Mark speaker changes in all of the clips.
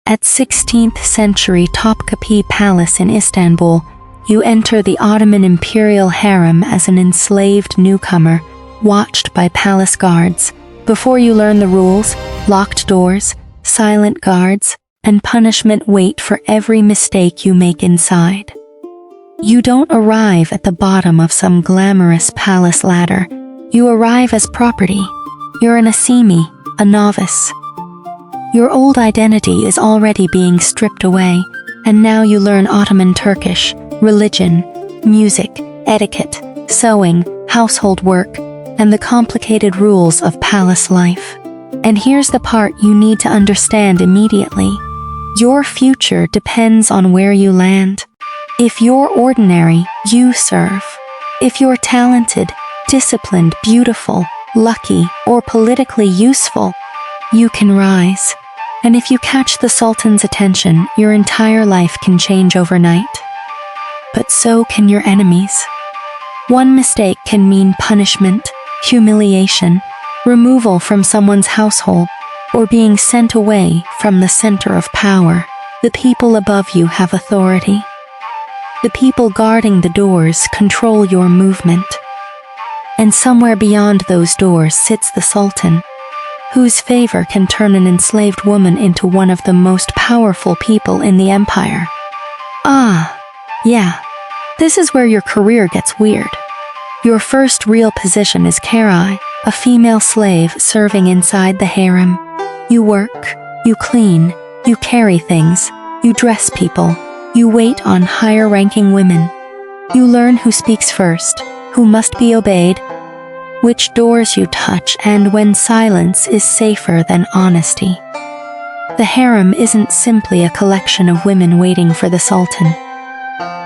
Speaker 1: At 16th century Topkapı Palace in Istanbul, you enter the Ottoman Imperial Harem as an enslaved newcomer, watched by palace guards. Before you learn the rules, locked doors, silent guards, and punishment wait for every mistake you make inside. You don't arrive at the bottom of some glamorous palace ladder. You arrive as property. You're an acemi, a novice. Your old identity is already being stripped away, and now you learn Ottoman Turkish, religion, music, etiquette, sewing, household work, and the complicated rules of palace life. And here's the part you need to understand immediately. Your future depends on where you land. If you're ordinary, you serve. If you're talented, disciplined, beautiful, lucky, or politically useful, you can rise. And if you catch the Sultan's attention, your entire life can change overnight. But so can your enemies. One mistake can mean punishment, humiliation, removal from someone's household, or being sent away from the center of power. The people above you have authority. The people guarding the doors control your movement. And somewhere beyond those doors sits the Sultan, whose favor can turn an enslaved woman into one of the most powerful people in the empire. Yeah, this is where your career gets weird. Your first real position is Cariye, a female slave serving inside the harem. You work, you clean, you carry things, you dress people, you wait on higher-ranking women. You learn who speaks first, who must be obeyed, which doors you touch, and when silence is safer than honesty. The harem isn't simply a collection of women waiting for the Sultan.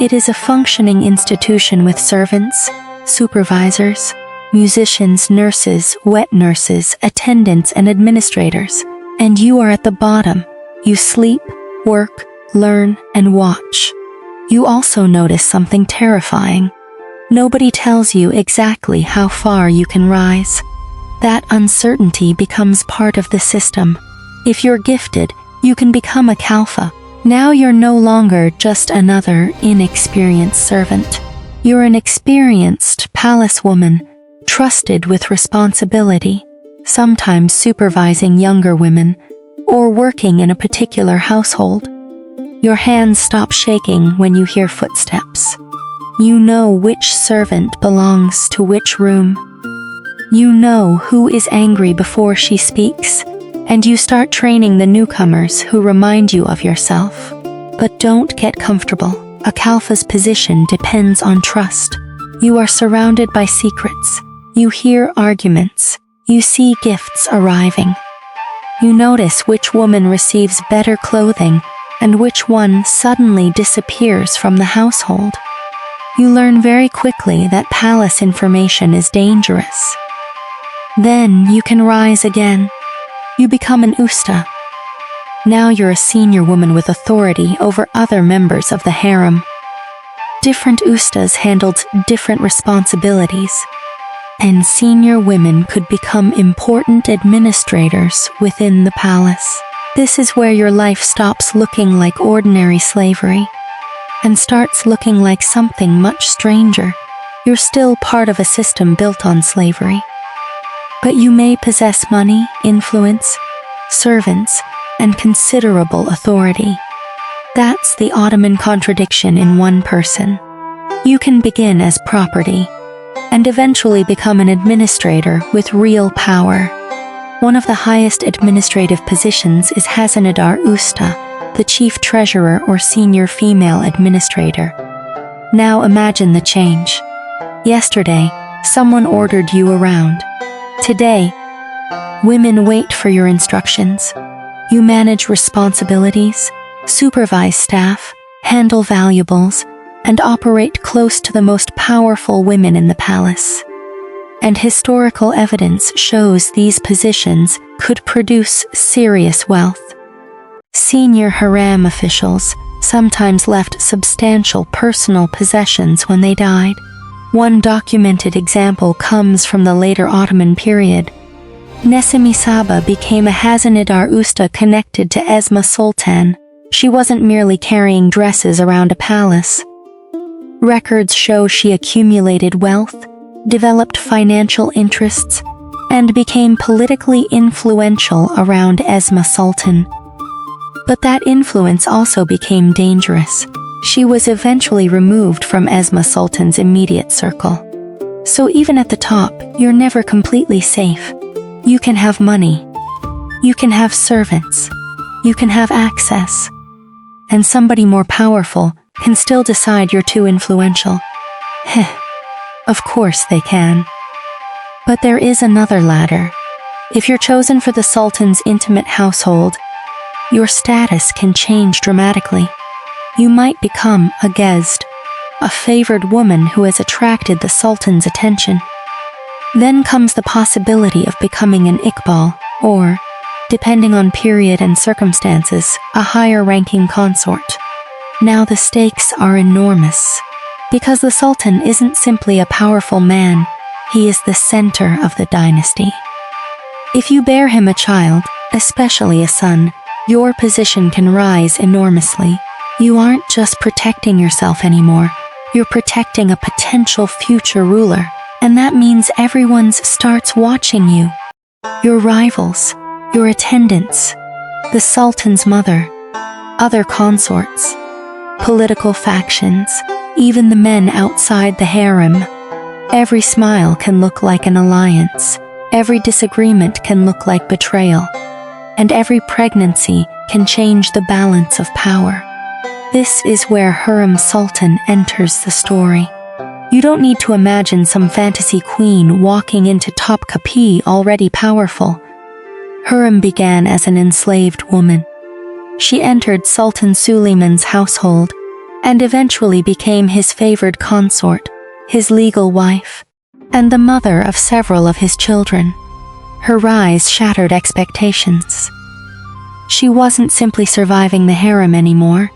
Speaker 1: It is a functioning institution with servants, supervisors, musicians, nurses, wet nurses, attendants, and administrators. And you are at the bottom. You sleep, work, learn, and watch. You also notice something terrifying. Nobody tells you exactly how far you can rise. That uncertainty becomes part of the system. If you're gifted, you can become a Kalfa. Now you're no longer just another inexperienced servant. You're an experienced palace woman, trusted with responsibility, sometimes supervising younger women, or working in a particular household. Your hands stop shaking when you hear footsteps. You know which servant belongs to which room. You know who is angry before she speaks, and you start training the newcomers who remind you of yourself. But don't get comfortable. A Kalfa's position depends on trust. You are surrounded by secrets. You hear arguments. You see gifts arriving. You notice which woman receives better clothing and which one suddenly disappears from the household. You learn very quickly that palace information is dangerous. Then you can rise again. You become an Usta. Now you're a senior woman with authority over other members of the harem. Different Ustas handled different responsibilities, and senior women could become important administrators within the palace. This is where your life stops looking like ordinary slavery and starts looking like something much stranger. You're still part of a system built on slavery, but you may possess money, influence, servants, and considerable authority. That's the Ottoman contradiction in one person. You can begin as property and eventually become an administrator with real power. One of the highest administrative positions is Hazinedar Usta, the chief treasurer or senior female administrator. Now imagine the change. Yesterday, someone ordered you around. Today, women wait for your instructions. You manage responsibilities, supervise staff, handle valuables, and operate close to the most powerful women in the palace. And historical evidence shows these positions could produce serious wealth. Senior harem officials sometimes left substantial personal possessions when they died. One documented example comes from the later Ottoman period. Nesimi Saba became a Hazinedar Usta connected to Esma Sultan. She wasn't merely carrying dresses around a palace. Records show she accumulated wealth, developed financial interests, and became politically influential around Esma Sultan. But that influence also became dangerous. She was eventually removed from Esma Sultan's immediate circle. So even at the top, you're never completely safe. You can have money. You can have servants. You can have access. And somebody more powerful can still decide you're too influential. Heh. Of course they can. But there is another ladder. If you're chosen for the Sultan's intimate household, your status can change dramatically. You might become a guest, a favored woman who has attracted the Sultan's attention. Then comes the possibility of becoming an Iqbal, or, depending on period and circumstances, a higher-ranking consort. Now the stakes are enormous, because the Sultan isn't simply a powerful man, he is the center of the dynasty. If you bear him a child, especially a son, your position can rise enormously. You aren't just protecting yourself anymore, you're protecting a potential future ruler, and that means everyone starts watching you. Your rivals, your attendants, the Sultan's mother, other consorts, political factions, even the men outside the harem. Every smile can look like an alliance, every disagreement can look like betrayal, and every pregnancy can change the balance of power. This is where Hürrem Sultan enters the story. You don't need to imagine some fantasy queen walking into Topkapı already powerful. Hürrem began as an enslaved woman. She entered Sultan Süleyman's household and eventually became his favored consort, his legal wife, and the mother of several of his children. Her rise shattered expectations. She wasn't simply surviving the harem anymore.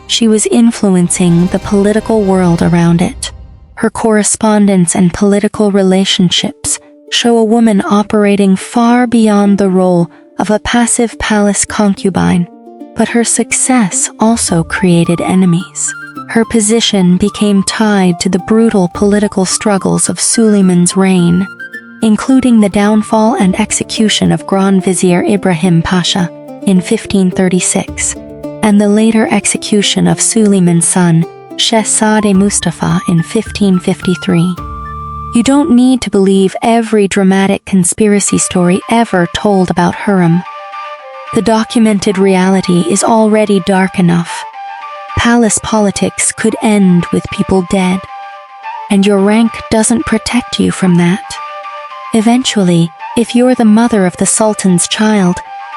Speaker 1: She was influencing the political world around it. Her correspondence and political relationships show a woman operating far beyond the role of a passive palace concubine, but her success also created enemies. Her position became tied to the brutal political struggles of Süleyman's reign, including the downfall and execution of Grand Vizier Ibrahim Pasha in 1536, and the later execution of Süleyman's son, Shehzade Mustafa in 1553. You don't need to believe every dramatic conspiracy story ever told about Hürrem. The documented reality is already dark enough. Palace politics could end with people dead, and your rank doesn't protect you from that. Eventually, if you're the mother of the Sultan's child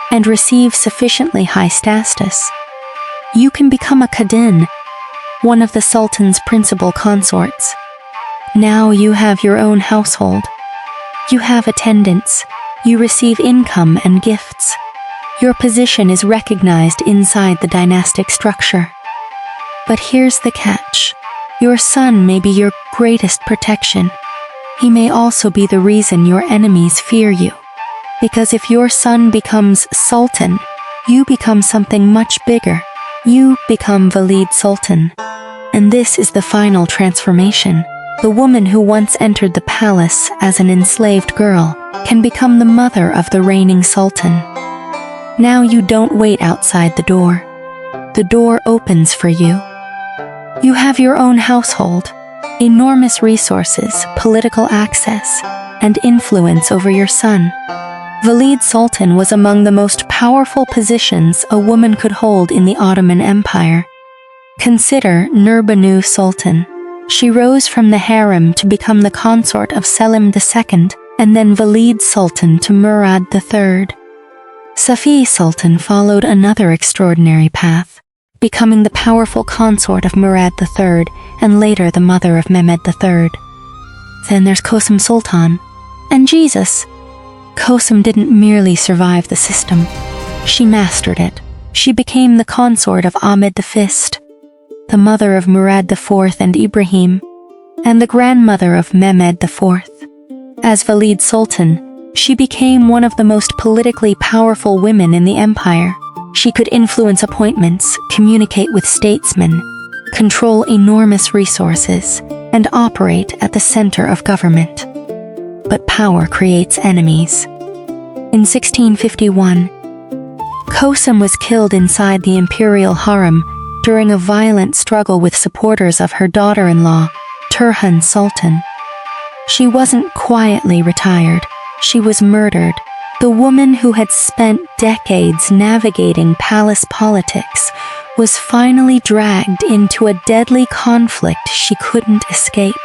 Speaker 1: and receive sufficiently high status, you can become a kadın, one of the Sultan's principal consorts. Now you have your own household. You have attendants. You receive income and gifts. Your position is recognized inside the dynastic structure. But here's the catch. Your son may be your greatest protection. He may also be the reason your enemies fear you. Because if your son becomes Sultan, you become something much bigger. You become Valide Sultan. And this is the final transformation. The woman who once entered the palace as an enslaved girl can become the mother of the reigning Sultan. Now you don't wait outside the door. The door opens for you. You have your own household, enormous resources, political access, and influence over your son. Valide Sultan was among the most powerful positions a woman could hold in the Ottoman Empire. Consider Nurbanu Sultan. She rose from the harem to become the consort of Selim II and then Valide Sultan to Murad III. Safiye Sultan followed another extraordinary path, becoming the powerful consort of Murad III and later the mother of Mehmed III. Then there's Kösem Sultan. And Jesus. Kosem didn't merely survive the system. She mastered it. She became the consort of Ahmed V, the mother of Murad IV and Ibrahim, and the grandmother of Mehmed IV. As Valide Sultan, She became one of the most politically powerful women in the empire. She could influence appointments, communicate with statesmen, control enormous resources, and operate at the center of government. But power creates enemies. In 1651, Kosem was killed inside the Imperial Harem during a violent struggle with supporters of her daughter-in-law, Hürrem Sultan. She wasn't quietly retired, she was murdered. The woman who had spent decades navigating palace politics was finally dragged into a deadly conflict she couldn't escape.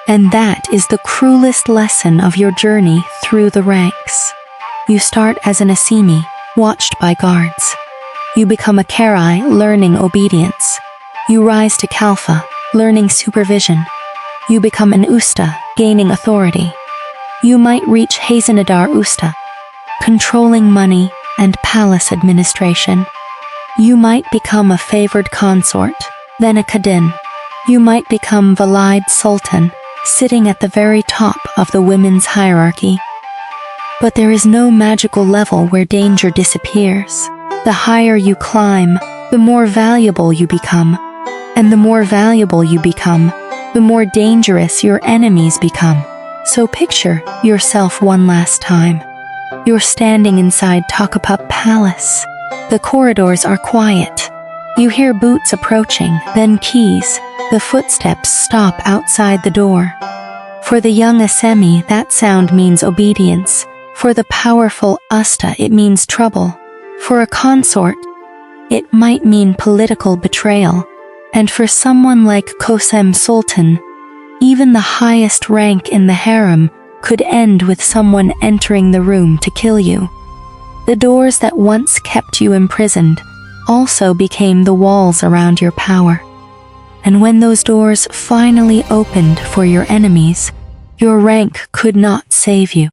Speaker 1: And that is the cruelest lesson of your journey through the ranks. You start as an acemi, watched by guards. You become a Cariye, learning obedience. You rise to Kalfa, learning supervision. You become an Usta, gaining authority. You might reach Hazinedar Usta, controlling money and palace administration. You might become a favored consort, then a kadın. You might become Valide Sultan, sitting at the very top of the women's hierarchy. But there is no magical level where danger disappears. The higher you climb, the more valuable you become. And the more valuable you become, the more dangerous your enemies become. So picture yourself one last time. You're standing inside Topkapı Palace. The corridors are quiet. You hear boots approaching, then keys. The footsteps stop outside the door. For the young acemi, that sound means obedience. For the powerful Usta, it means trouble. For a consort, it might mean political betrayal. And for someone like Kösem Sultan, even the highest rank in the harem could end with someone entering the room to kill you. The doors that once kept you imprisoned also became the walls around your power. And when those doors finally opened for your enemies, your rank could not save you.